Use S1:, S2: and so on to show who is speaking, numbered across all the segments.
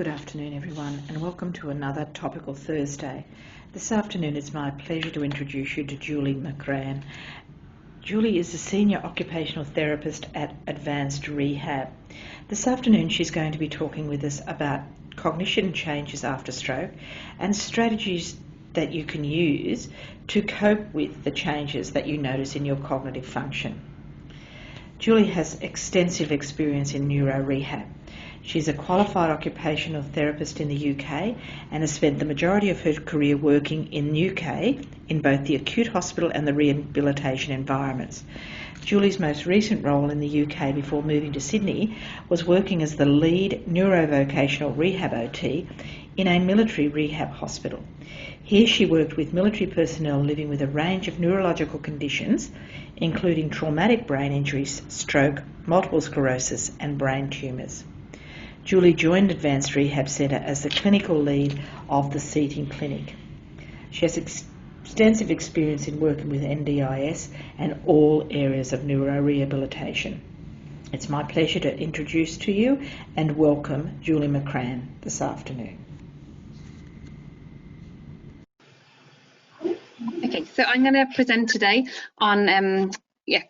S1: Good afternoon everyone, and welcome to another Topical Thursday. This afternoon it's my pleasure to introduce you to Julie McRann. Julie is a Senior Occupational Therapist at Advance Rehab. This afternoon she's going to be talking with us about cognition changes after stroke and strategies that you can use to cope with the changes that you notice in your cognitive function. Julie has extensive experience in neuro rehab. She's a qualified occupational therapist in the UK and has spent the majority of her career working in the UK in both the acute hospital and the rehabilitation environments. Julie's most recent role in the UK before moving to Sydney was working as the lead neurovocational rehab OT in a military rehab hospital. Here she worked with military personnel living with a range of neurological conditions, including traumatic brain injuries, stroke, multiple sclerosis and brain tumours. Julie joined Advance Rehab Centre as the clinical lead of the seating clinic. She has extensive experience in working with NDIS and all areas of neuro rehabilitation. It's my pleasure to introduce to you and welcome Julie McRann this afternoon.
S2: Okay, so I'm going to present today on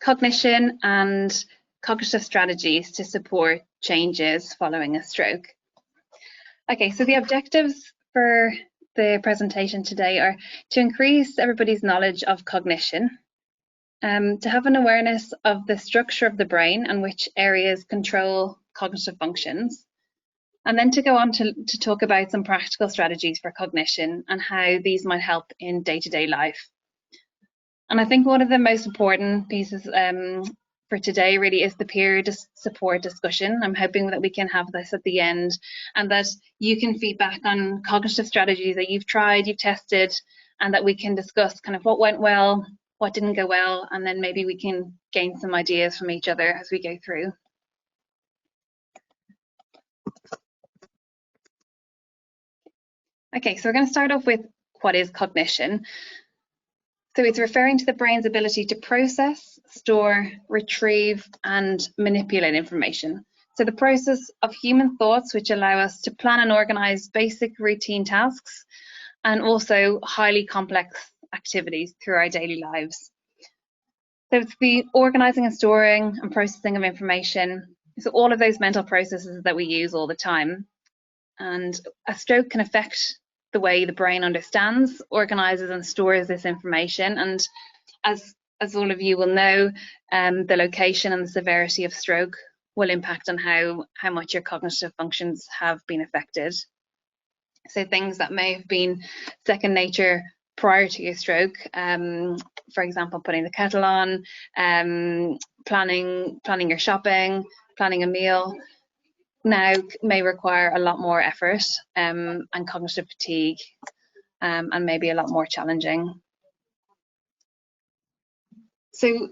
S2: cognition and cognitive strategies to support changes following a stroke. Okay, so the objectives for the presentation today are to increase everybody's knowledge of cognition, to have an awareness of the structure of the brain and which areas control cognitive functions, and then to go on to talk about some practical strategies for cognition and how these might help in day-to-day life. And I think one of the most important pieces for today really is the peer support discussion. I'm hoping that we can have this at the end and that you can feedback on cognitive strategies that you've tried, you've tested, and that we can discuss kind of what went well, what didn't go well, and then maybe we can gain some ideas from each other as we go through. Okay, so we're going to start off with what is cognition. So it's referring to the brain's ability to process, store, retrieve, and manipulate information. So the process of human thoughts, which allow us to plan and organize basic routine tasks, and also highly complex activities through our daily lives. So it's the organizing and storing and processing of information. So all of those mental processes that we use all the time. And a stroke can affect the way the brain understands, organizes and stores this information. And as all of you will know, the location and the severity of stroke will impact on how much your cognitive functions have been affected. So things that may have been second nature prior to your stroke, for example, putting the kettle on, planning your shopping, planning a meal, now may require a lot more effort and cognitive fatigue, and maybe a lot more challenging. So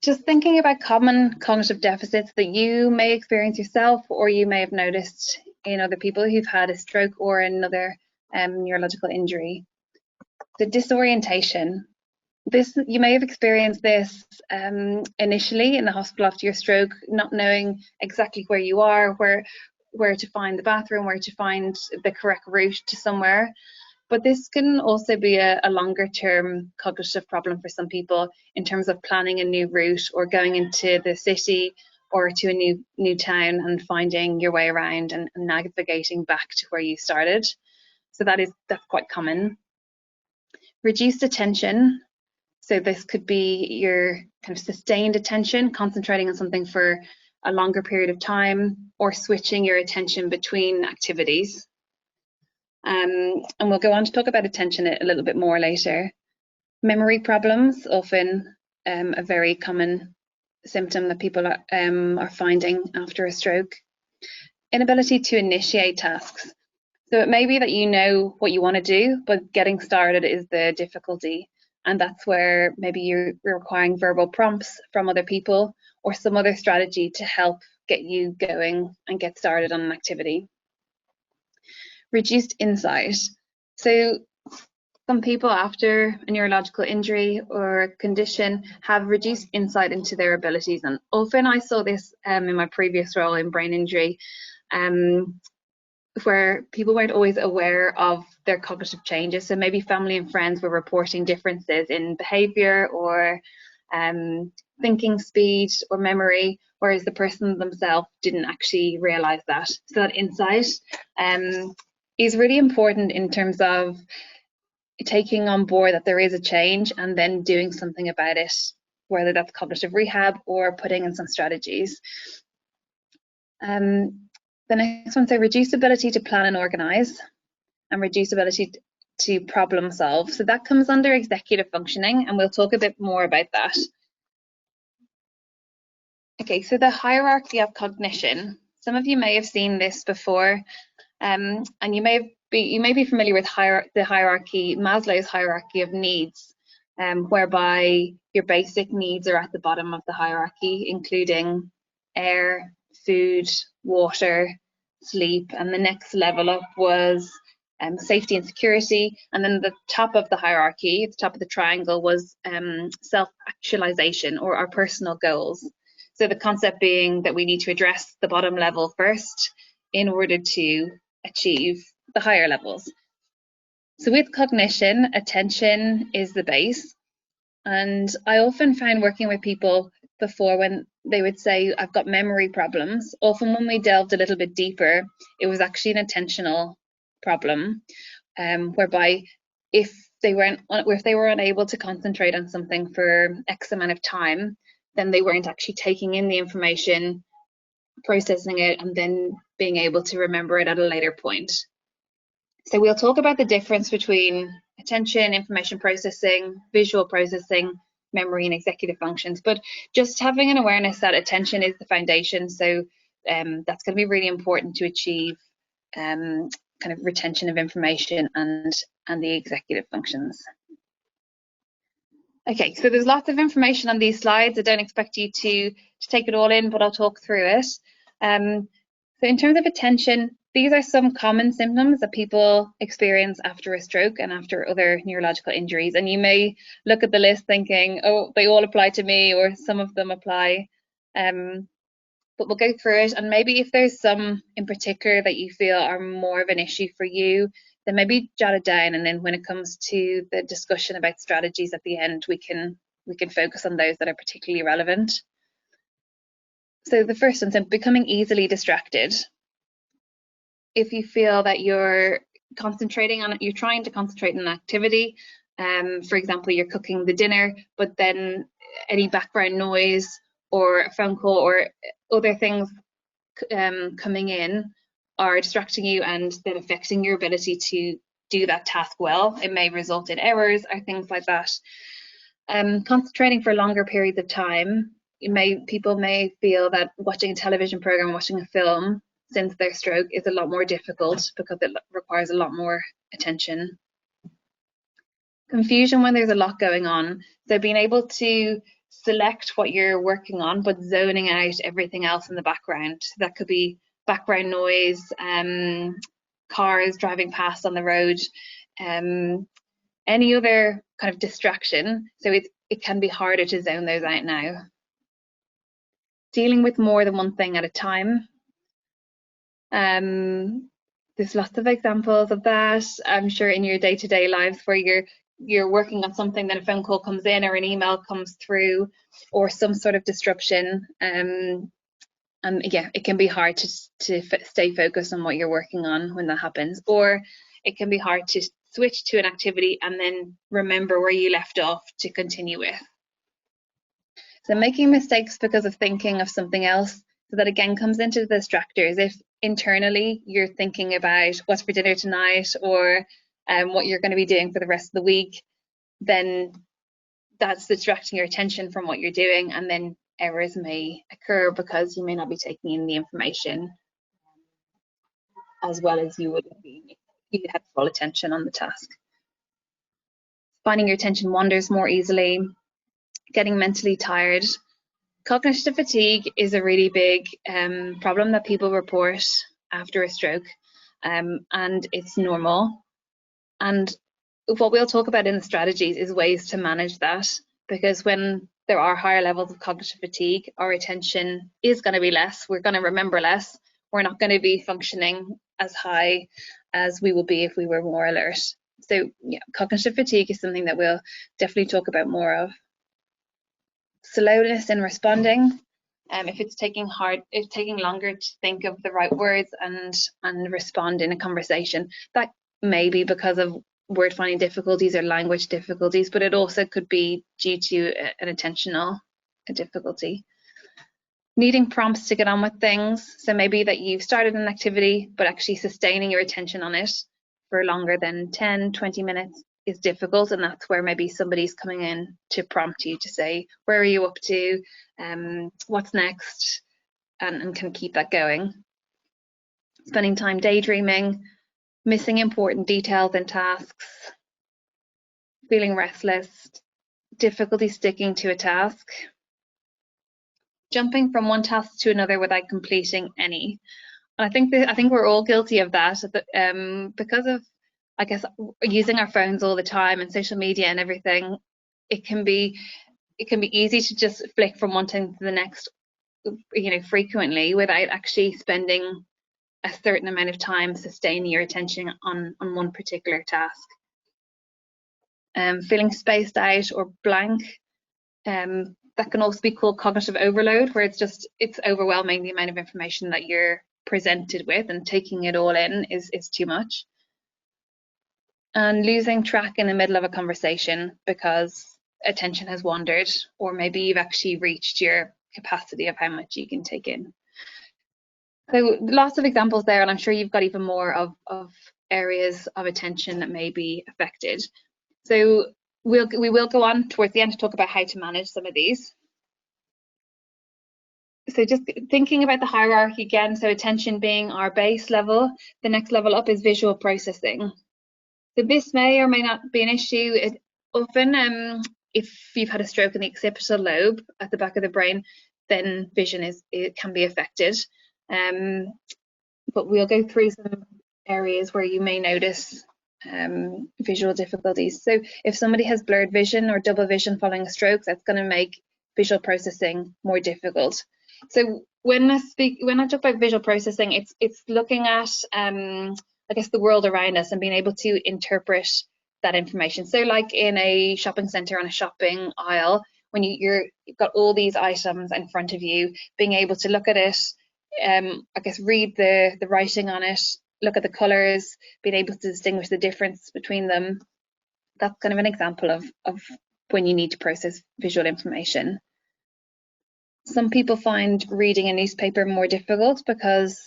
S2: just thinking about common cognitive deficits that you may experience yourself or you may have noticed in other people who've had a stroke or another neurological injury. The disorientation. You may have experienced this initially in the hospital after your stroke, not knowing exactly where you are, where to find the bathroom, where to find the correct route to somewhere. But this can also be a longer term cognitive problem for some people in terms of planning a new route or going into the city or to a new town and finding your way around and navigating back to where you started. So that's quite common. Reduced attention. So this could be your kind of sustained attention, concentrating on something for a longer period of time, or switching your attention between activities. And we'll go on to talk about attention a little bit more later. Memory problems, often a very common symptom that people are finding after a stroke. Inability to initiate tasks. So it may be that you know what you want to do, but getting started is the difficulty. And that's where maybe you're requiring verbal prompts from other people or some other strategy to help get you going and get started on an activity. Reduced insight. So some people after a neurological injury or condition have reduced insight into their abilities. And often I saw this in my previous role in brain injury. where people weren't always aware of their cognitive changes. So maybe family and friends were reporting differences in behavior or thinking speed or memory, whereas the person themselves didn't actually realize that. So that insight is really important in terms of taking on board that there is a change and then doing something about it, whether that's cognitive rehab or putting in some strategies. The next one, so reduced ability to plan and organise and reduced ability to problem solve. So that comes under executive functioning, and we'll talk a bit more about that. Okay, so the hierarchy of cognition. Some of you may have seen this before, and you may be familiar with the hierarchy, Maslow's hierarchy of needs, whereby your basic needs are at the bottom of the hierarchy, including air, food, water, sleep, and the next level up was safety and security, and then the top of the hierarchy, the top of the triangle, was self-actualization, or our personal goals. So the concept being that we need to address the bottom level first in order to achieve the higher levels. So with cognition, attention is the base, and I often find working with people before when they would say, I've got memory problems, often when we delved a little bit deeper, it was actually an attentional problem, whereby if they were unable to concentrate on something for X amount of time, then they weren't actually taking in the information, processing it, and then being able to remember it at a later point. So we'll talk about the difference between attention, information processing, visual processing, memory, and executive functions. But just having an awareness that attention is the foundation, so that's going to be really important to achieve kind of retention of information and the executive functions. Okay, so there's lots of information on these slides. I don't expect you to take it all in, but I'll talk through it. So in terms of attention, these are some common symptoms that people experience after a stroke and after other neurological injuries. And you may look at the list thinking, oh, they all apply to me, or some of them apply. But we'll go through it, and maybe if there's some in particular that you feel are more of an issue for you, then maybe jot it down, and then when it comes to the discussion about strategies at the end, we can focus on those that are particularly relevant. So the first one, so becoming easily distracted. If you feel that you're trying to concentrate on an activity, for example, you're cooking the dinner, but then any background noise or a phone call or other things coming in are distracting you and then affecting your ability to do that task well. It may result in errors or things like that. Concentrating for longer periods of time. People may feel that watching a television program, watching a film since their stroke is a lot more difficult because it requires a lot more attention. Confusion when there's a lot going on. So being able to select what you're working on, but zoning out everything else in the background. That could be background noise, cars driving past on the road, any other kind of distraction. So it can be harder to zone those out now. Dealing with more than one thing at a time. There's lots of examples of that, I'm sure, in your day-to-day lives where you're working on something, then a phone call comes in or an email comes through or some sort of disruption. And yeah, it can be hard to stay focused on what you're working on when that happens, or it can be hard to switch to an activity and then remember where you left off to continue with. So making mistakes because of thinking of something else. So that again comes into the distractors. If internally you're thinking about what's for dinner tonight or what you're going to be doing for the rest of the week, then that's distracting your attention from what you're doing, and then errors may occur because you may not be taking in the information as well as you would have been if you had full attention on the task. Finding your attention wanders more easily, getting mentally tired. Cognitive fatigue is a really big problem that people report after a stroke, and it's normal. And what we'll talk about in the strategies is ways to manage that, because when there are higher levels of cognitive fatigue, our attention is going to be less, we're going to remember less, we're not going to be functioning as high as we will be if we were more alert. So yeah, cognitive fatigue is something that we'll definitely talk about more of. Slowness in responding. If it's taking longer to think of the right words and respond in a conversation, that may be because of word finding difficulties or language difficulties, but it also could be due to an attentional difficulty. Needing prompts to get on with things. So maybe that you've started an activity, but actually sustaining your attention on it for longer than 10, 20 minutes is difficult, and that's where maybe somebody's coming in to prompt you to say, where are you up to, what's next, and can keep that going. Spending time daydreaming, missing important details in tasks, feeling restless, difficulty sticking to a task, jumping from one task to another without completing any. And I think we're all guilty of that, because of, I guess, using our phones all the time and social media and everything. It can be easy to just flick from one thing to the next, frequently, without actually spending a certain amount of time sustaining your attention on one particular task. Feeling spaced out or blank. That can also be called cognitive overload, where it's overwhelming. The amount of information that you're presented with and taking it all in is too much. And losing track in the middle of a conversation because attention has wandered, or maybe you've actually reached your capacity of how much you can take in. So lots of examples there, and I'm sure you've got even more of areas of attention that may be affected. So we will go on towards the end to talk about how to manage some of these. So just thinking about the hierarchy again, so attention being our base level, the next level up is visual processing. So this may or may not be an issue. Often, if you've had a stroke in the occipital lobe at the back of the brain, then vision can be affected. But we'll go through some areas where you may notice visual difficulties. So if somebody has blurred vision or double vision following a stroke, that's going to make visual processing more difficult. So when I talk about visual processing, it's looking at I guess the world around us and being able to interpret that information. So like in a shopping centre, on a shopping aisle, when you've got all these items in front of you, being able to look at it, I guess read the writing on it, look at the colours, being able to distinguish the difference between them. That's kind of an example of when you need to process visual information. Some people find reading a newspaper more difficult because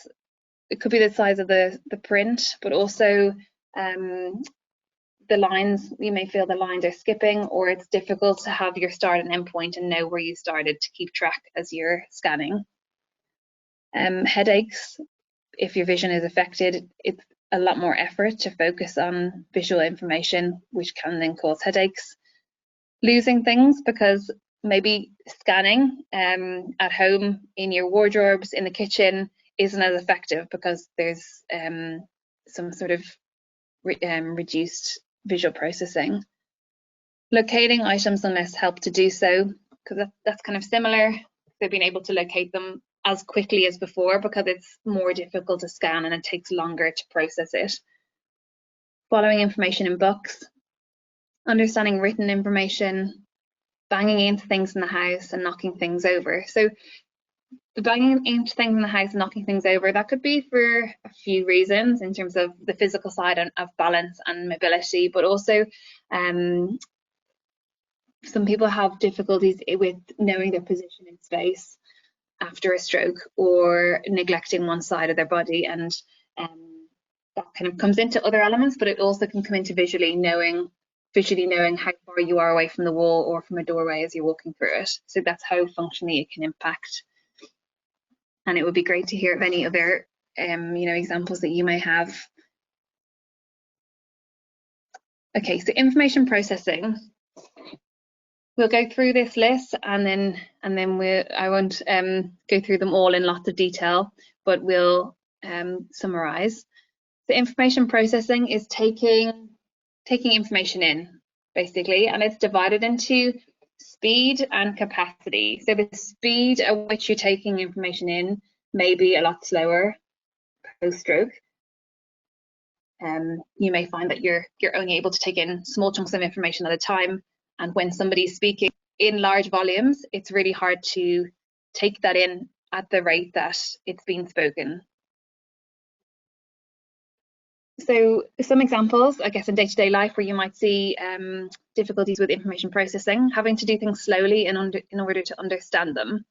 S2: it could be the size of the print, but also the lines, you may feel the lines are skipping, or it's difficult to have your start and end point and know where you started to keep track as you're scanning. Headaches, if your vision is affected, it's a lot more effort to focus on visual information, which can then cause headaches. Losing things because maybe scanning at home, in your wardrobes, in the kitchen, isn't as effective because there's some sort of reduced visual processing. Locating items unless helped to do so, because that's kind of similar. They've been able to locate them as quickly as before because it's more difficult to scan and it takes longer to process it. Following information in books, understanding written information, banging into things in the house and knocking things over. So the banging into things in the house and knocking things over, that could be for a few reasons in terms of the physical side of balance and mobility, but also some people have difficulties with knowing their position in space after a stroke, or neglecting one side of their body, and that kind of comes into other elements, but it also can come into visually knowing how far you are away from the wall or from a doorway as you're walking through it. So that's how functionally it can impact. And it would be great to hear of any other examples that you may have. Okay, so information processing. We'll go through this list and then I won't go through them all in lots of detail, but we'll summarize. The information processing is taking information in, basically, and it's divided into speed and capacity. So the speed at which you're taking information in may be a lot slower post-stroke. You may find that you're only able to take in small chunks of information at a time, and when somebody's speaking in large volumes, it's really hard to take that in at the rate that it's being spoken. So some examples, I guess, in day-to-day life where you might see difficulties with information processing, having to do things slowly in order to understand them.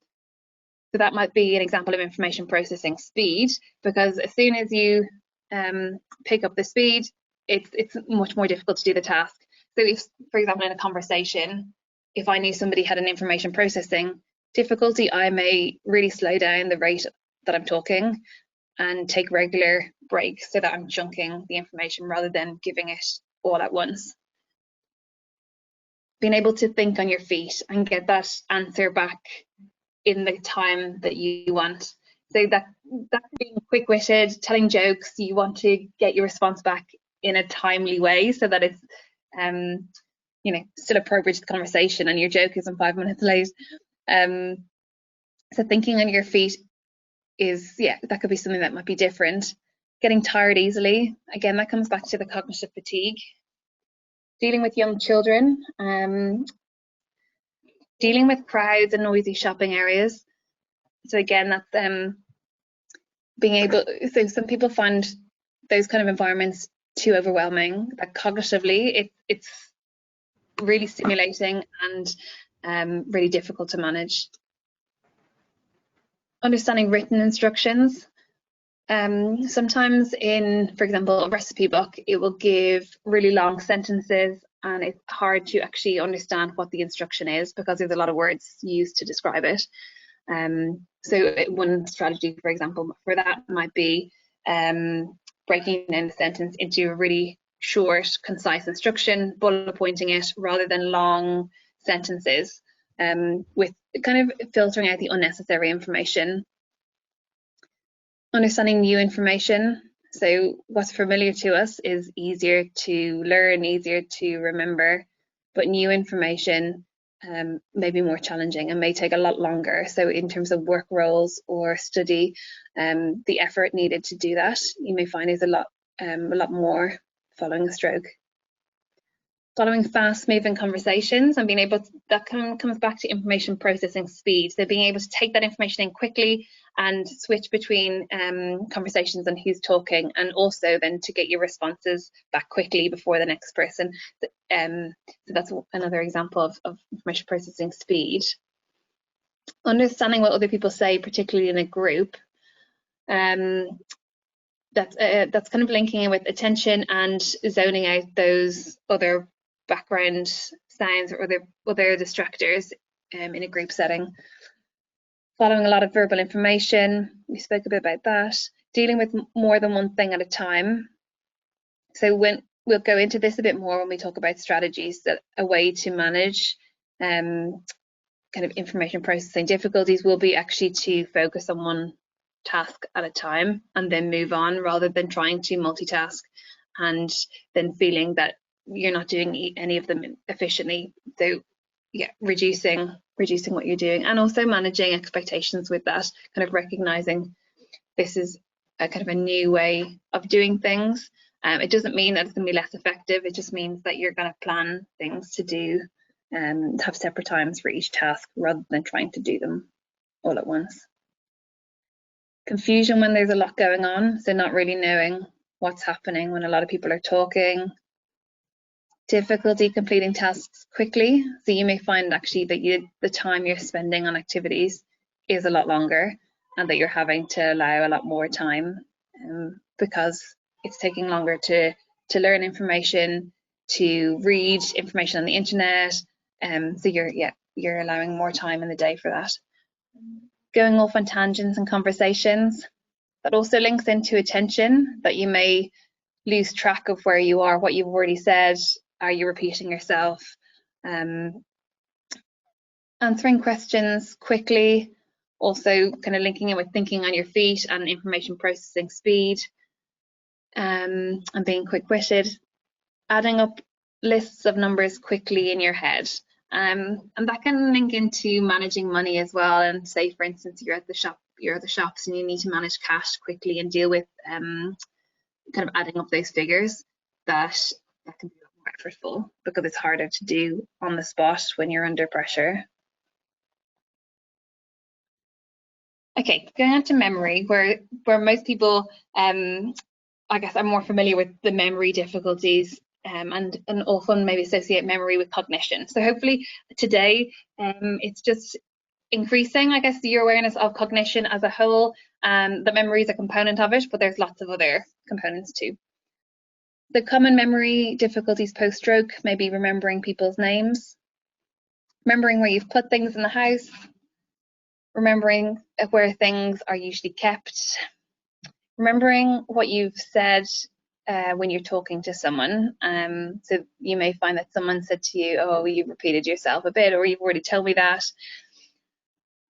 S2: So that might be an example of information processing speed, because as soon as you pick up the speed, it's much more difficult to do the task. So if, for example, in a conversation, if I knew somebody had an information processing difficulty, I may really slow down the rate that I'm talking and take regular breaks so that I'm chunking the information rather than giving it all at once. Being able to think on your feet and get that answer back in the time that you want. So that being quick-witted, telling jokes, you want to get your response back in a timely way so that it's still appropriate to the conversation and your joke isn't 5 minutes late. So thinking on your feet that could be something that might be different. Getting tired easily, again, that comes back to the cognitive fatigue. Dealing with young children, dealing with crowds and noisy shopping areas. So again, that's so some people find those kind of environments too overwhelming, that cognitively it's really stimulating and really difficult to manage. Understanding written instructions. Sometimes in, for example, a recipe book, it will give really long sentences and it's hard to actually understand what the instruction is because there's a lot of words used to describe it. So one strategy, for example, for that might be breaking down the sentence into a really short, concise instruction, bullet pointing it rather than long sentences, with kind of filtering out the unnecessary information. Understanding new information. So what's familiar to us is easier to learn, easier to remember, but new information may be more challenging and may take a lot longer. So in terms of work roles or study, the effort needed to do that, you may find is a lot more following a stroke. Following fast-moving conversations and being able to, that comes back to information processing speed. So being able to take that information in quickly and switch between conversations and who's talking, and also then to get your responses back quickly before the next person. So that's another example of information processing speed. Understanding what other people say, particularly in a group. That's kind of linking in with attention and zoning out those other background sounds or other distractors in a group setting. Following a lot of verbal information, we spoke a bit about that. Dealing with more than one thing at a time. So we'll go into this a bit more when we talk about strategies, that a way to manage kind of information processing difficulties will be actually to focus on one task at a time and then move on, rather than trying to multitask and then feeling that you're not doing any of them efficiently. So yeah, reducing what you're doing, and also managing expectations with that, kind of recognizing this is a kind of a new way of doing things. It doesn't mean that it's going to be less effective, it just means that you're going to plan things to do and have separate times for each task rather than trying to do them all at once. Confusion when there's a lot going on, so not really knowing what's happening when a lot of people are talking. Difficulty completing tasks quickly, so you may find actually that the time you're spending on activities is a lot longer and that you're having to allow a lot more time because it's taking longer to learn information, to read information on the internet, so you're allowing more time in the day for that. Going off on tangents and conversations, that also links into attention, that you may lose track of where you are, what you've already said. Are you repeating yourself? Answering questions quickly, also kind of linking in with thinking on your feet and information processing speed, and being quick-witted. Adding up lists of numbers quickly in your head. And that can link into managing money as well. And say, for instance, you're at the shop you're at the shops and you need to manage cash quickly and deal with kind of adding up those figures, that can be a lot more effortful because it's harder to do on the spot when you're under pressure. Okay, going on to memory, where most people, I guess, are more familiar with the memory difficulties, and often maybe associate memory with cognition. So hopefully today, it's just increasing, I guess, your awareness of cognition as a whole. The memory is a component of it, but there's lots of other components too. The common memory difficulties post-stroke may be remembering people's names, remembering where you've put things in the house, remembering where things are usually kept, remembering what you've said when you're talking to someone. So you may find that someone said to you, oh, you repeated yourself a bit, or you've already told me that.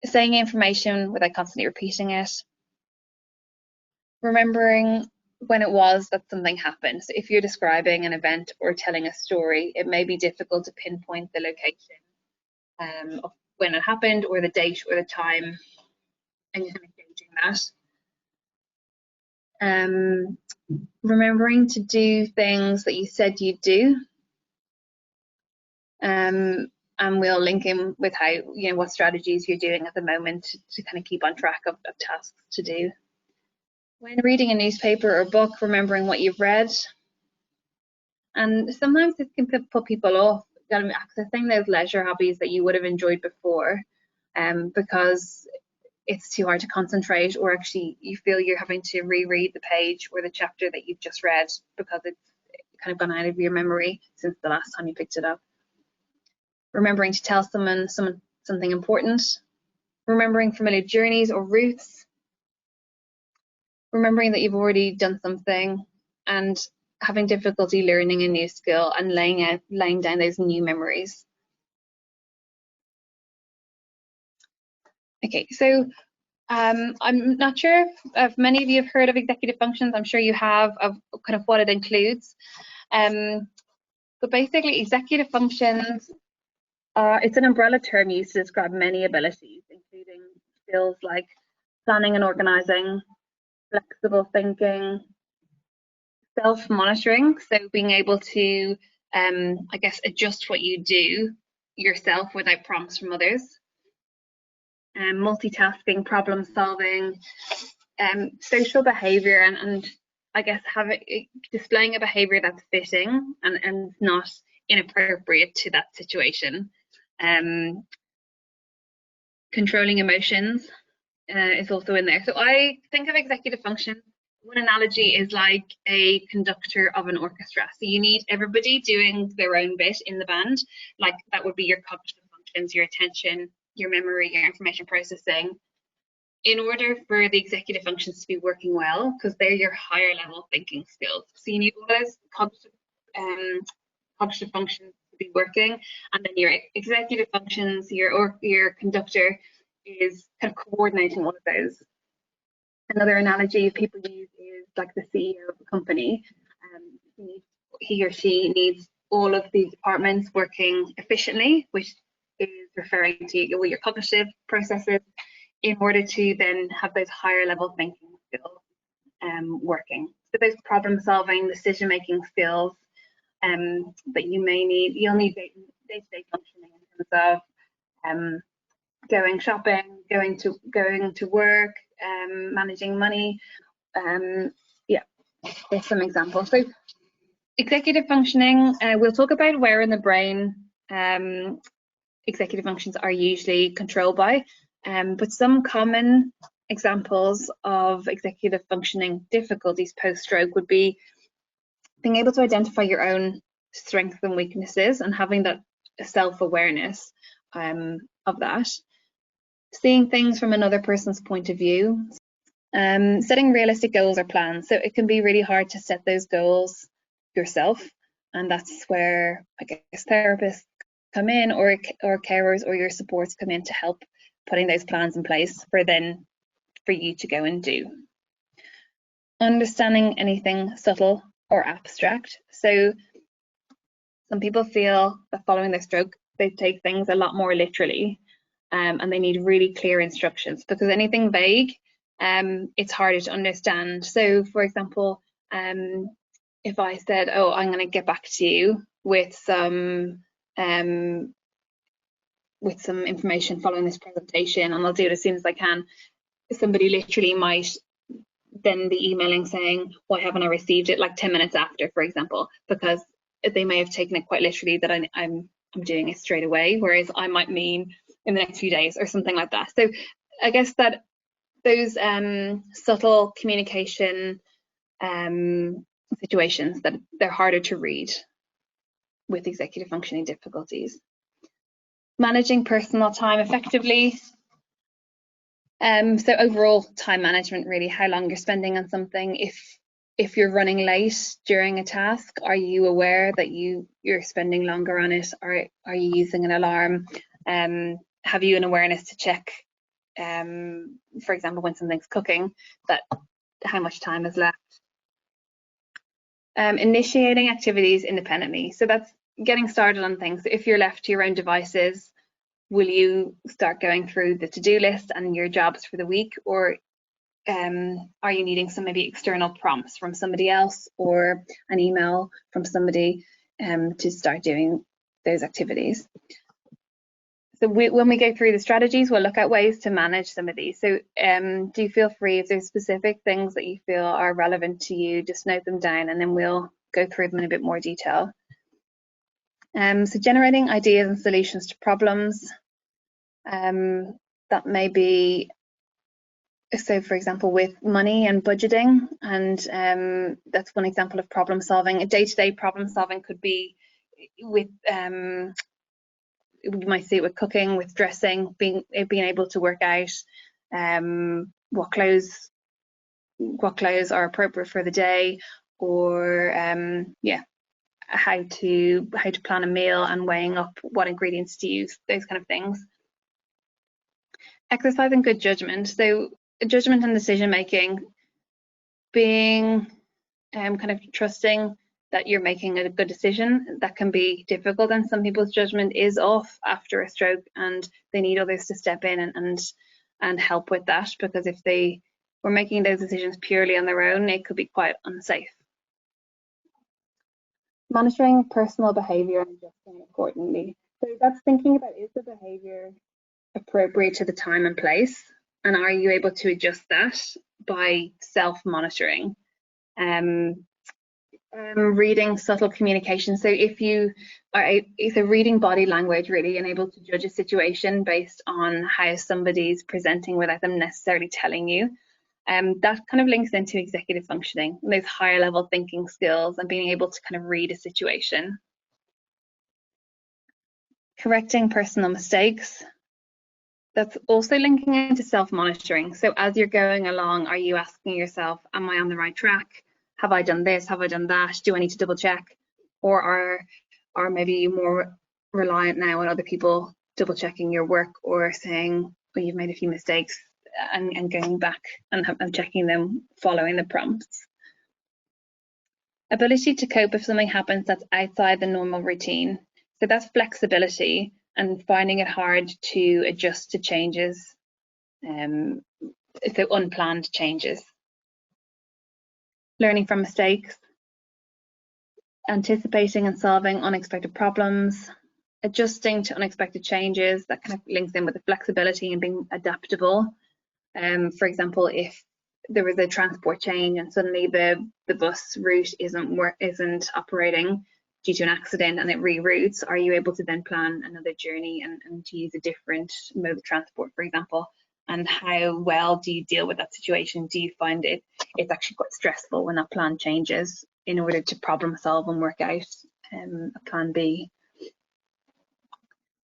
S2: Saying information without constantly repeating it. Remembering when it was that something happened. So if you're describing an event or telling a story, it may be difficult to pinpoint the location of when it happened, or the date or the time, and you're kind of gauging that. Remembering to do things that you said you'd do. And we'll link in with how, what strategies you're doing at the moment to kind of keep on track of tasks to do. When reading a newspaper or book, remembering what you've read. And sometimes it can put people off accessing those leisure hobbies that you would have enjoyed before, because it's too hard to concentrate, or actually you feel you're having to reread the page or the chapter that you've just read because it's kind of gone out of your memory since the last time you picked it up. Remembering to tell someone something important. Remembering familiar journeys or routes. Remembering that you've already done something, and having difficulty learning a new skill and laying down those new memories. Okay, so I'm not sure if many of you have heard of executive functions. I'm sure you have, of kind of what it includes. But basically, executive functions it's an umbrella term used to describe many abilities, including skills like planning and organizing, flexible thinking, self-monitoring, so being able to, I guess, adjust what you do yourself without prompts from others, multitasking, problem solving, social behavior, and I guess displaying a behavior that's fitting and not inappropriate to that situation. Controlling emotions is also in there. So I think of executive function, one analogy is like a conductor of an orchestra. So you need everybody doing their own bit in the band. Like that would be your cognitive functions, your attention, your memory, your information processing, in order for the executive functions to be working well, because they're your higher level thinking skills. So you need all those cognitive functions to be working, and then your executive functions, your conductor is kind of coordinating all of those. Another analogy people use is like the CEO of a company. He or she needs all of these departments working efficiently, which is referring to your cognitive processes, in order to then have those higher level thinking skills working. So those problem solving, decision making skills that you'll need day-to-day functioning in terms of going shopping, going to work, managing money. Yeah, there's some examples. So executive functioning, we'll talk about where in the brain executive functions are usually controlled by, but some common examples of executive functioning difficulties post-stroke would be being able to identify your own strengths and weaknesses and having that self-awareness of that. Seeing things from another person's point of view, setting realistic goals or plans. So it can be really hard to set those goals yourself, and that's where I guess therapists come in, or carers or your supports come in to help putting those plans in place for you to go and do. Understanding anything subtle or abstract. So some people feel that following their stroke, they take things a lot more literally. and they need really clear instructions, because anything vague, it's harder to understand. So for example, if I said, oh, I'm going to get back to you with some information following this presentation, and I'll do it as soon as I can, somebody literally might then be emailing saying, why haven't I received it, like 10 minutes after, for example, because they may have taken it quite literally that I'm doing it straight away, whereas I might mean in the next few days or something like that. So I guess that those subtle communication situations, that they're harder to read with executive functioning difficulties. Managing personal time effectively. So overall time management, really, how long you're spending on something. If you're running late during a task, are you aware that you're spending longer on it? Are you using an alarm? Have you an awareness to check, for example, when something's cooking, that how much time is left? Initiating activities independently. So that's getting started on things. If you're left to your own devices, will you start going through the to-do list and your jobs for the week, or are you needing some maybe external prompts from somebody else or an email from somebody to start doing those activities? So when we go through the strategies, we'll look at ways to manage some of these. So do feel free, if there's specific things that you feel are relevant to you, just note them down and then we'll go through them in a bit more detail. So generating ideas and solutions to problems. That may be, so for example, with money and budgeting, and that's one example of problem solving. A day-to-day problem solving could be with you might see it with cooking, with dressing, being able to work out what clothes are appropriate for the day, or yeah, how to plan a meal and weighing up what ingredients to use, those kind of things. Exercising good judgment. So judgment and decision making, being kind of trusting that you're making a good decision. That can be difficult, and some people's judgment is off after a stroke and they need others to step in and help with that, because if they were making those decisions purely on their own, it could be quite unsafe. Monitoring personal behaviour and adjusting accordingly. So that's thinking about, is the behaviour appropriate to the time and place, and are you able to adjust that by self-monitoring? Reading subtle communication. So if you are reading body language really and able to judge a situation based on how somebody's presenting without them necessarily telling you, that kind of links into executive functioning, those higher level thinking skills and being able to kind of read a situation. Correcting personal mistakes. That's also linking into self-monitoring. So as you're going along, are you asking yourself, am I on the right track? Have I done this? Have I done that? Do I need to double check? Or are maybe you more reliant now on other people double checking your work, or saying, well, you've made a few mistakes, and going back and checking them following the prompts. Ability to cope if something happens that's outside the normal routine. So that's flexibility and finding it hard to adjust to changes, so unplanned changes. Learning from mistakes, anticipating and solving unexpected problems, adjusting to unexpected changes. That kind of links in with the flexibility and being adaptable. For example, if there was a transport change and suddenly the bus route isn't operating due to an accident and it reroutes, are you able to then plan another journey and to use a different mode of transport, for example? And how well do you deal with that situation? Do you find it's actually quite stressful when that plan changes in order to problem solve and work out a plan B?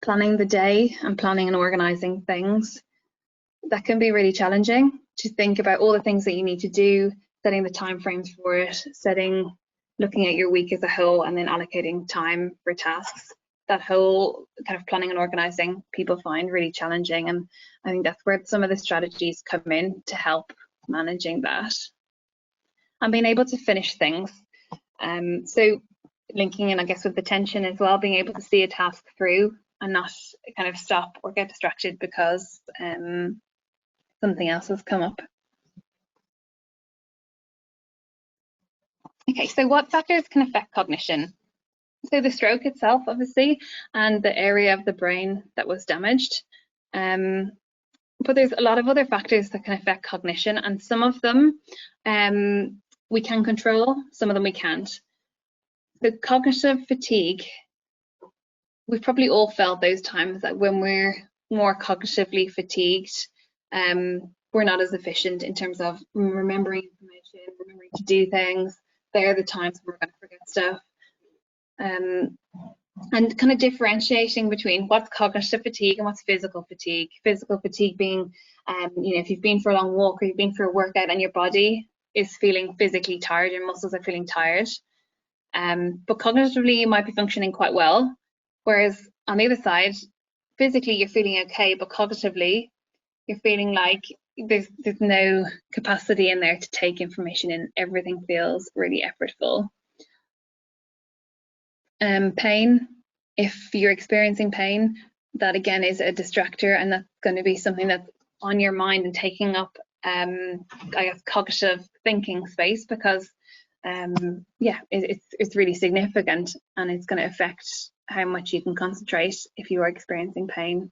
S2: Planning the day and planning and organising things. That can be really challenging, to think about all the things that you need to do, setting the timeframes for it, looking at your week as a whole and then allocating time for tasks. That whole kind of planning and organising people find really challenging, and I think that's where some of the strategies come in to help managing that. And being able to finish things. So linking in, I guess, with attention as well, being able to see a task through and not kind of stop or get distracted because something else has come up. Okay, so what factors can affect cognition? So the stroke itself, obviously, and the area of the brain that was damaged. But there's a lot of other factors that can affect cognition, and some of them we can control, some of them we can't. The cognitive fatigue, we've probably all felt those times that when we're more cognitively fatigued, we're not as efficient in terms of remembering information, remembering to do things. They're the times when we're going to forget stuff. And kind of differentiating between what's cognitive fatigue and what's physical fatigue. Physical fatigue being, if you've been for a long walk or you've been for a workout and your body is feeling physically tired, your muscles are feeling tired. But cognitively, you might be functioning quite well. Whereas on the other side, physically, you're feeling okay, but cognitively, you're feeling like there's no capacity in there to take information in. Everything feels really effortful. Pain, if you're experiencing pain, that again is a distractor, and that's going to be something that's on your mind and taking up, I guess, cognitive thinking space, because it's really significant, and it's going to affect how much you can concentrate if you are experiencing pain.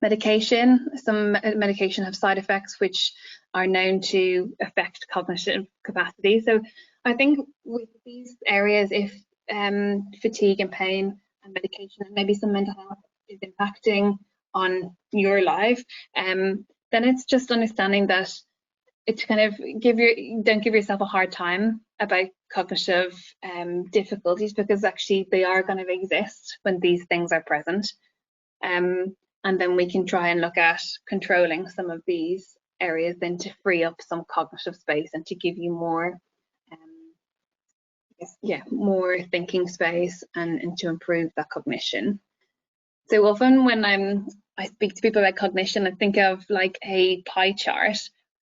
S2: Medication, some medication have side effects which are known to affect cognitive capacity. So I think with these areas, if fatigue and pain and medication and maybe some mental health is impacting on your life, then it's just understanding that it's kind of don't give yourself a hard time about cognitive difficulties, because actually they are going to exist when these things are present. And then we can try and look at controlling some of these areas then to free up some cognitive space and to give you more more thinking space and to improve that cognition. So often when I speak to people about cognition, I think of like a pie chart.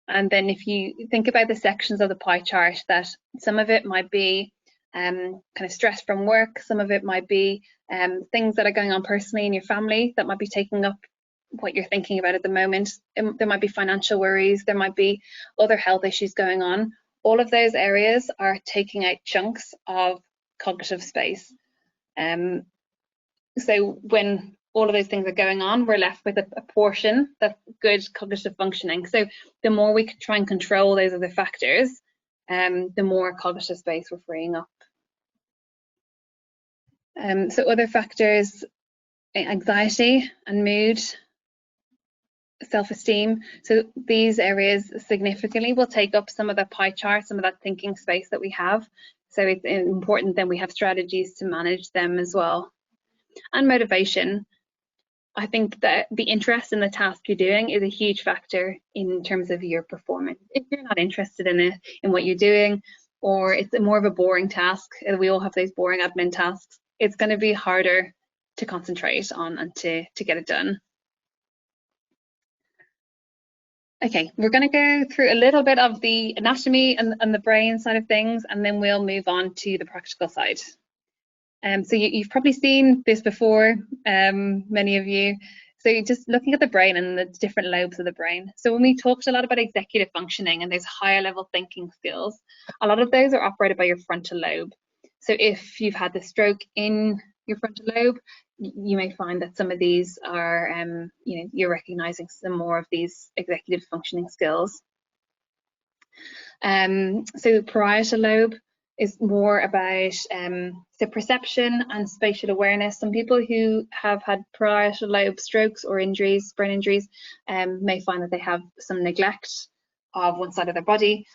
S2: And then if you think about the sections of the pie chart, that some of it might be kind of stress from work, some of it might be things that are going on personally in your family that might be taking up what you're thinking about at the moment. There might be financial worries, there might be other health issues going on. All of those areas are taking out chunks of cognitive space. So when all of those things are going on, we're left with a portion that's good cognitive functioning. So the more we can try and control those other factors, the more cognitive space we're freeing up. So other factors, anxiety and mood, self-esteem. So these areas significantly will take up some of the pie chart, some of that thinking space that we have. So it's important that we have strategies to manage them as well. And motivation. I think that the interest in the task you're doing is a huge factor in terms of your performance. If you're not interested in it, in what you're doing, or it's more of a boring task, and we all have those boring admin tasks, it's going to be harder to concentrate on and to get it done. Okay, we're going to go through a little bit of the anatomy and the brain side of things, and then we'll move on to the practical side. So you've probably seen this before, many of you. So just looking at the brain and the different lobes of the brain. So when we talked a lot about executive functioning and those higher level thinking skills, a lot of those are operated by your frontal lobe. So if you've had the stroke in your frontal lobe, you may find that some of these are, you're recognizing some more of these executive functioning skills. So parietal lobe is more about the perception and spatial awareness. Some people who have had parietal lobe strokes or injuries, brain injuries, may find that they have some neglect of one side of their body,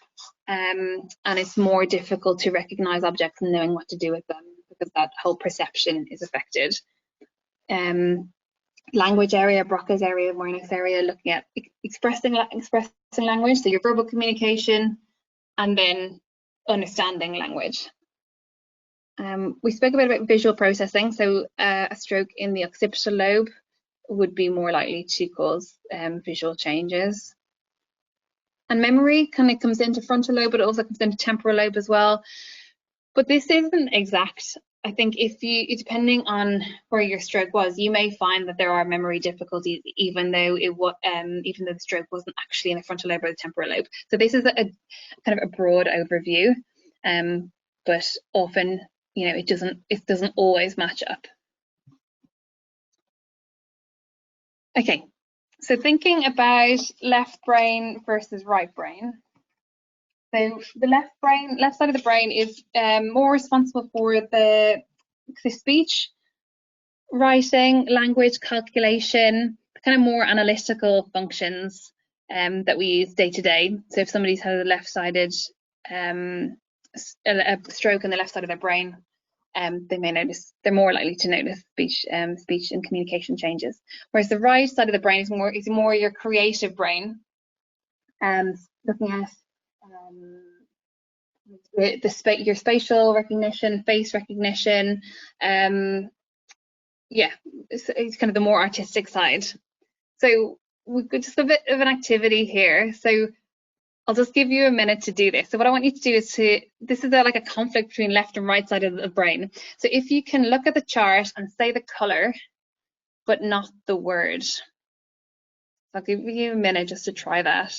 S2: and it's more difficult to recognize objects and knowing what to do with them because that whole perception is affected. Language area, Broca's area, Wernicke's area, looking at expressing language, so your verbal communication, and then understanding language. We spoke a bit about visual processing, so a stroke in the occipital lobe would be more likely to cause visual changes. And memory kind of comes into frontal lobe, but it also comes into temporal lobe as well. But this isn't exact. I think depending on where your stroke was, you may find that there are memory difficulties, even though the stroke wasn't actually in the frontal lobe or the temporal lobe. So this is a kind of a broad overview, but often, it doesn't always match up. Okay, so thinking about left brain versus right brain. So the left side of the brain is more responsible for the speech, writing, language, calculation, kind of more analytical functions that we use day to day. So if somebody's had a left-sided a stroke on the left side of their brain, they're more likely to notice speech and communication changes. Whereas the right side of the brain is more your creative brain, looking at your spatial recognition, face recognition, it's kind of the more artistic side. So we've got just a bit of an activity here. So I'll just give you a minute to do this. So what I want you to do is this is like a conflict between left and right side of the brain. So if you can look at the chart and say the color, but not the word. I'll give you a minute just to try that.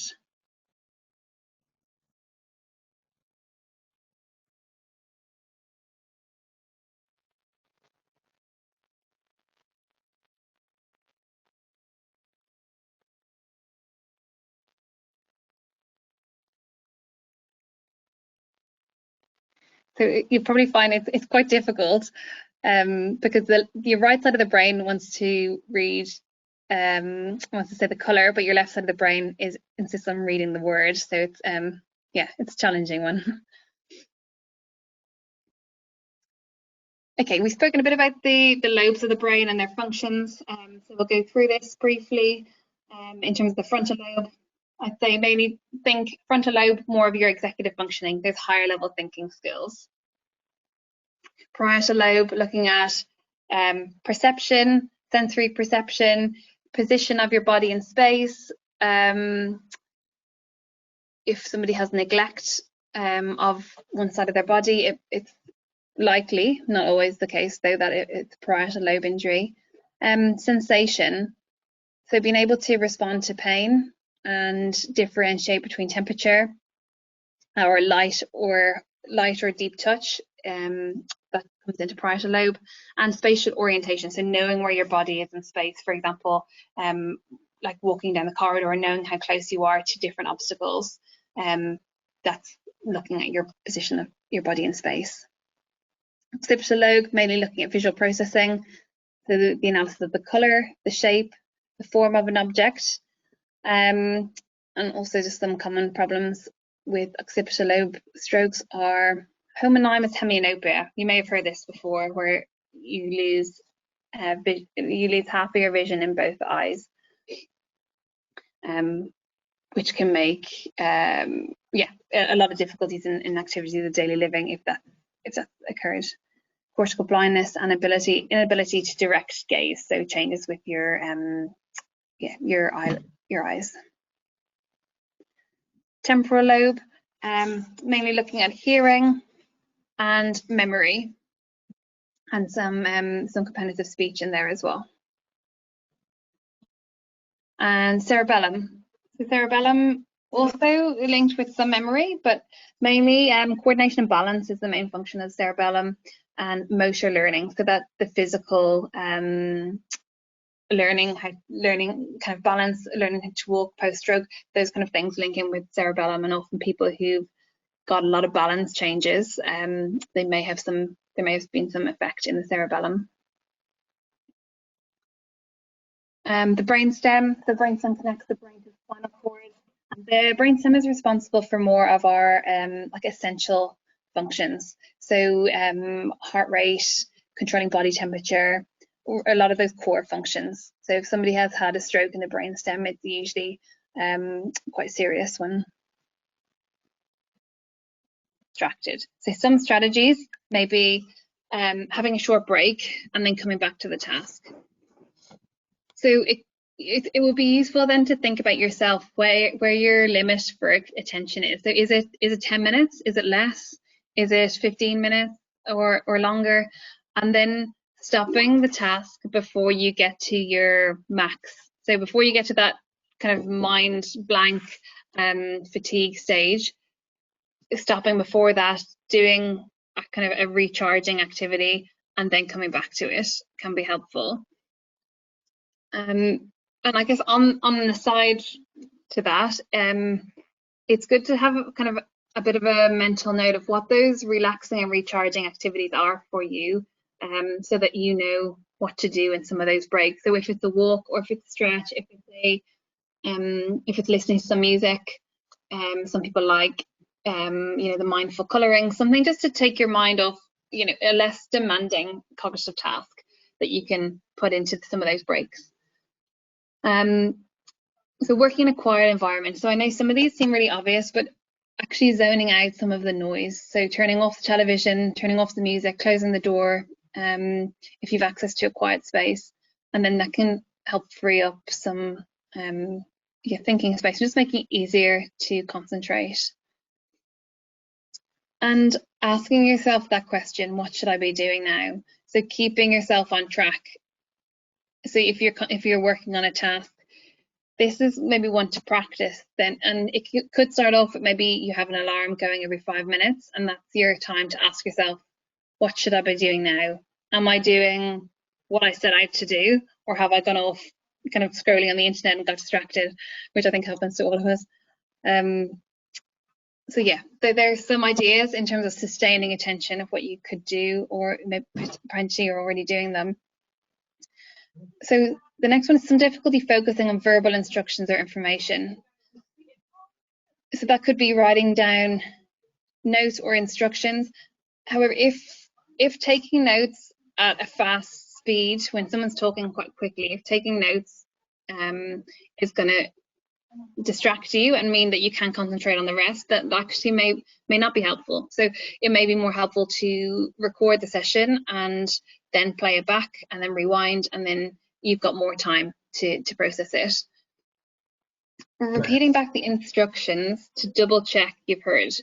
S2: So you probably find it's quite difficult because your right side of the brain wants to read, wants to say the color, but your left side of the brain insists on reading the word. So it's it's a challenging one. Okay, we've spoken a bit about the lobes of the brain and their functions. So we'll go through this briefly in terms of the frontal lobe. I'd say mainly think frontal lobe, more of your executive functioning, those higher level thinking skills. Parietal lobe, looking at perception, sensory perception, position of your body in space. If somebody has neglect of one side of their body, it's likely, not always the case though, that it's parietal lobe injury. Sensation, so being able to respond to pain and differentiate between temperature or light or deep touch, that comes into parietal lobe. And spatial orientation, so knowing where your body is in space, for example, like walking down the corridor and knowing how close you are to different obstacles. That's looking at your position of your body in space. Occipital lobe, mainly looking at visual processing, so the analysis of the colour, the shape, the form of an object, and also just some common problems with occipital lobe strokes are homonymous hemianopia. You may have heard this before, where you lose half of your vision in both eyes, which can make a lot of difficulties in activities of daily living if that occurred. Cortical blindness and inability to direct gaze, so changes with your eyes. Temporal lobe, mainly looking at hearing and memory, and some components of speech in there as well. And cerebellum. The cerebellum also linked with some memory, but mainly coordination and balance is the main function of cerebellum, and motor learning, so that the physical learning kind of balance, learning how to walk post-stroke, those kind of things link in with cerebellum. And often people who've got a lot of balance changes, there may have been some effect in the cerebellum. The brainstem connects the brain to the spinal cord. The brainstem is responsible for more of our like essential functions, so heart rate, controlling body temperature, or a lot of those core functions. So if somebody has had a stroke in the brainstem, it's usually quite serious when distracted. So some strategies may be having a short break and then coming back to the task. So it would be useful then to think about yourself, where your limit for attention is. So is it 10 minutes? Is it less? Is it 15 minutes? or longer, and then stopping the task before you get to your max. So before you get to that kind of mind blank fatigue stage, stopping before that, doing a kind of a recharging activity, and then coming back to it can be helpful. And I guess on the side to that, it's good to have kind of a bit of a mental note of what those relaxing and recharging activities are for you, so that you know what to do in some of those breaks. So if it's a walk, or if it's stretch, if it's listening to some music, some people like the mindful colouring, something just to take your mind off, a less demanding cognitive task that you can put into some of those breaks. So working in a quiet environment. So I know some of these seem really obvious, but actually zoning out some of the noise. So turning off the television, turning off the music, closing the door, if you've access to a quiet space, and then that can help free up some thinking space, just making it easier to concentrate. And asking yourself that question, what should I be doing now? So keeping yourself on track. So if you're working on a task, this is maybe one to practice then, and it could start off with maybe you have an alarm going every 5 minutes, and that's your time to ask yourself, what should I be doing now? Am I doing what I set out to do, or have I gone off kind of scrolling on the internet and got distracted, which I think happens to all of us. So yeah, there's some ideas in terms of sustaining attention of what you could do, or maybe potentially you're already doing them. So the next one is some difficulty focusing on verbal instructions or information. So that could be writing down notes or instructions. However, if taking notes at a fast speed when someone's talking quite quickly, if taking notes is going to distract you and mean that you can't concentrate on the rest, that actually may not be helpful. So it may be more helpful to record the session and then play it back and then rewind, and then you've got more time to process it. Repeating back the instructions to double check you've heard.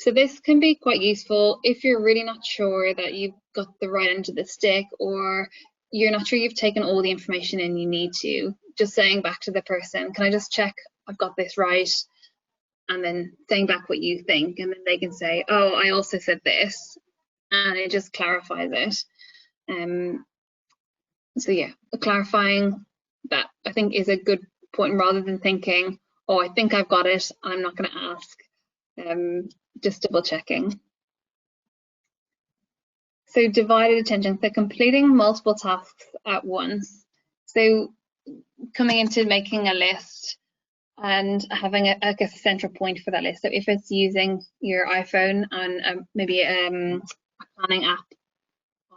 S2: So this can be quite useful if you're really not sure that you've got the right end of the stick, or you're not sure you've taken all the information in you need to. Just saying back to the person, can I just check I've got this right? And then saying back what you think, and then they can say, oh, I also said this, and it just clarifies it. So yeah, clarifying that I think is a good point, rather than thinking, oh, I think I've got it, I'm not going to ask. Just double checking. So divided attention, so completing multiple tasks at once. So coming into making a list and having a central point for that list. So if it's using your iPhone and maybe a planning app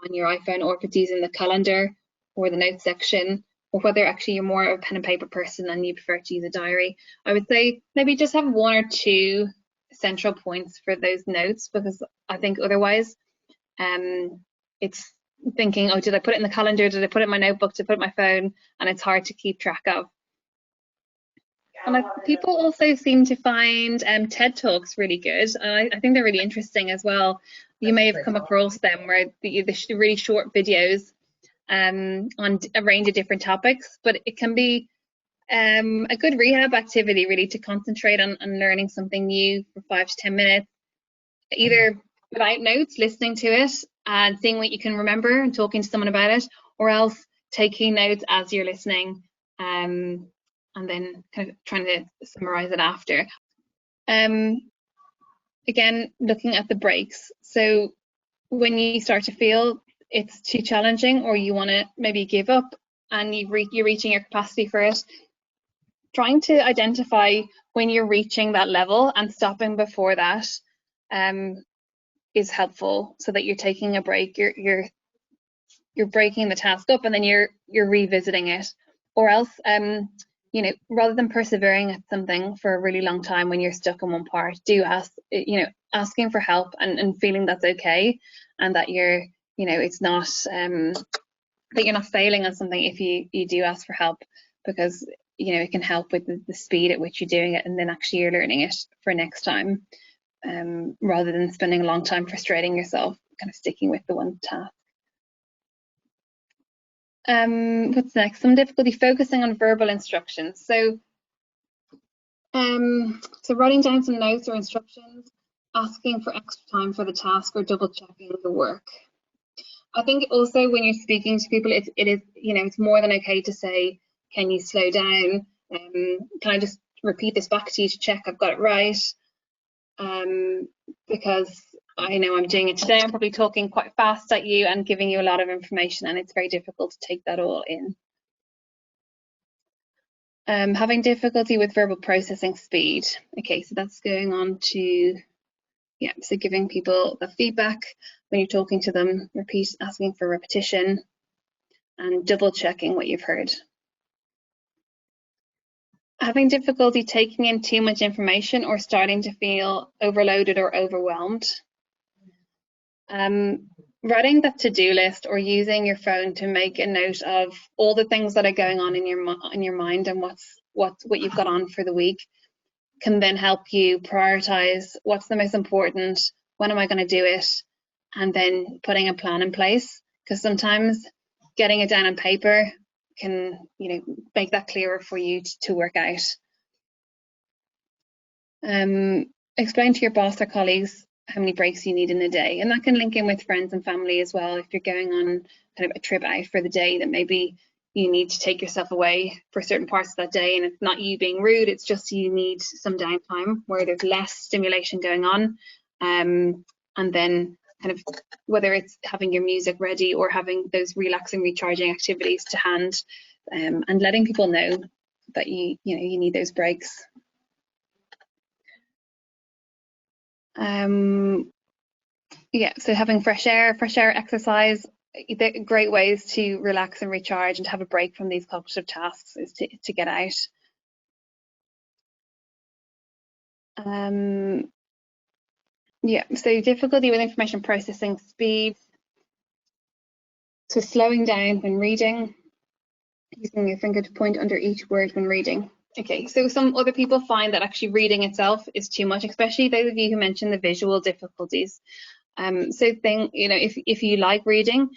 S2: on your iPhone, or if it's using the calendar or the notes section, or whether actually you're more of a pen and paper person and you prefer to use a diary, I would say maybe just have 1 or 2 central points for those notes, because I think otherwise it's thinking, oh, did I put it in the calendar, did I put it in my notebook, did I put it in my phone, and it's hard to keep track of. And people also seem to find TED Talks really good, and I think they're really interesting as well. You may have come across them, where the really short videos on a range of different topics, but it can be a good rehab activity, really, to concentrate on learning something new for 5 to 10 minutes, either without notes, listening to it and seeing what you can remember and talking to someone about it, or else taking notes as you're listening and then kind of trying to summarize it after. Again, looking at the breaks. So when you start to feel it's too challenging, or you want to maybe give up and you're reaching your capacity for it, trying to identify when you're reaching that level and stopping before that is helpful, so that you're taking a break, you're breaking the task up, and then you're revisiting it. Or else rather than persevering at something for a really long time when you're stuck in one part, do ask, asking for help and feeling that's okay, and that you're it's not that you're not failing on something if you do ask for help, because it can help with the speed at which you're doing it, and then actually you're learning it for next time, rather than spending a long time frustrating yourself kind of sticking with the one task. What's next? Some difficulty focusing on verbal instructions. So writing down some notes or instructions, asking for extra time for the task, or double checking the work. I think also when you're speaking to people, it is, you know, it's more than okay to say, can you slow down? Can I just repeat this back to you to check I've got it right? Because I know I'm doing it today, I'm probably talking quite fast at you and giving you a lot of information, and it's very difficult to take that all in. Having difficulty with verbal processing speed. Okay, so that's going on to, yeah, so giving people the feedback when you're talking to them, asking for repetition, and double checking what you've heard. Having difficulty taking in too much information or starting to feel overloaded or overwhelmed. Writing that to-do list or using your phone to make a note of all the things that are going on in your mind and what you've got on for the week can then help you prioritize what's the most important, when am I going to do it, and then putting a plan in place, because sometimes getting it down on paper can, you know, make that clearer for you to work out. Explain to your boss or colleagues how many breaks you need in a day, and that can link in with friends and family as well. If you're going on kind of a trip out for the day, that maybe you need to take yourself away for certain parts of that day, and it's not you being rude, it's just you need some downtime where there's less stimulation going on, and then kind of whether it's having your music ready or having those relaxing, recharging activities to hand, and letting people know that you need those breaks. Yeah, so having fresh air exercise, they're great ways to relax and recharge and to have a break from these cognitive tasks is to get out. Yeah, so difficulty with information processing speed. So slowing down when reading, using your finger to point under each word when reading. Okay, so some other people find that actually reading itself is too much, especially those of you who mentioned the visual difficulties. So if you like reading,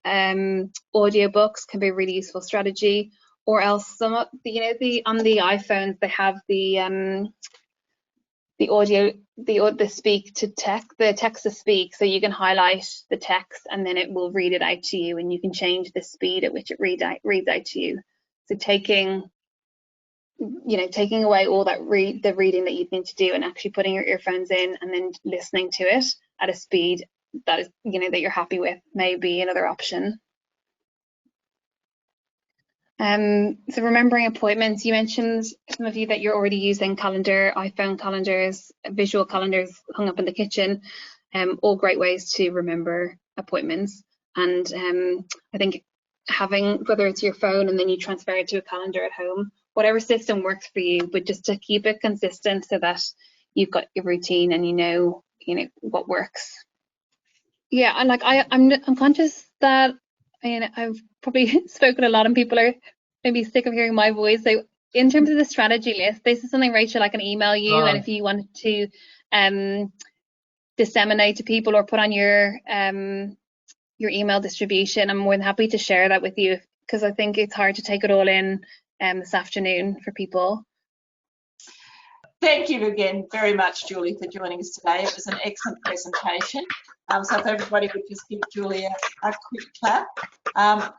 S2: audiobooks can be a really useful strategy, or else some of on the iPhones they have the audio, the speak to text, the text to speak, so you can highlight the text and then it will read it out to you, and you can change the speed at which it reads out to you. So taking away all that the reading that you need to do and actually putting your earphones in and then listening to it at a speed that is that you're happy with may be another option. So remembering appointments, you mentioned, some of you, that you're already using iPhone calendars, visual calendars hung up in the kitchen, all great ways to remember appointments. And I think having, whether it's your phone and then you transfer it to a calendar at home, whatever system works for you, but just to keep it consistent so that you've got your routine and you know what works. Yeah, and like I'm conscious that I've probably spoken a lot and people are maybe sick of hearing my voice. So in terms of the strategy list, this is something, Rachel, I can email you, and if you wanted to disseminate to people or put on your email distribution, I'm more than happy to share that with you, because I think it's hard to take it all in this afternoon for people.
S3: Thank you again very much, Julie, for joining us today. It was an excellent presentation. So if everybody would just give Julie a quick clap.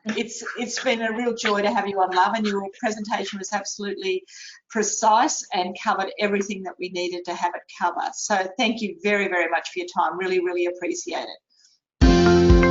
S3: It's been a real joy to have you on, love, and your presentation was absolutely precise and covered everything that we needed to have it cover. So thank you very, very much for your time. Really, really appreciate it.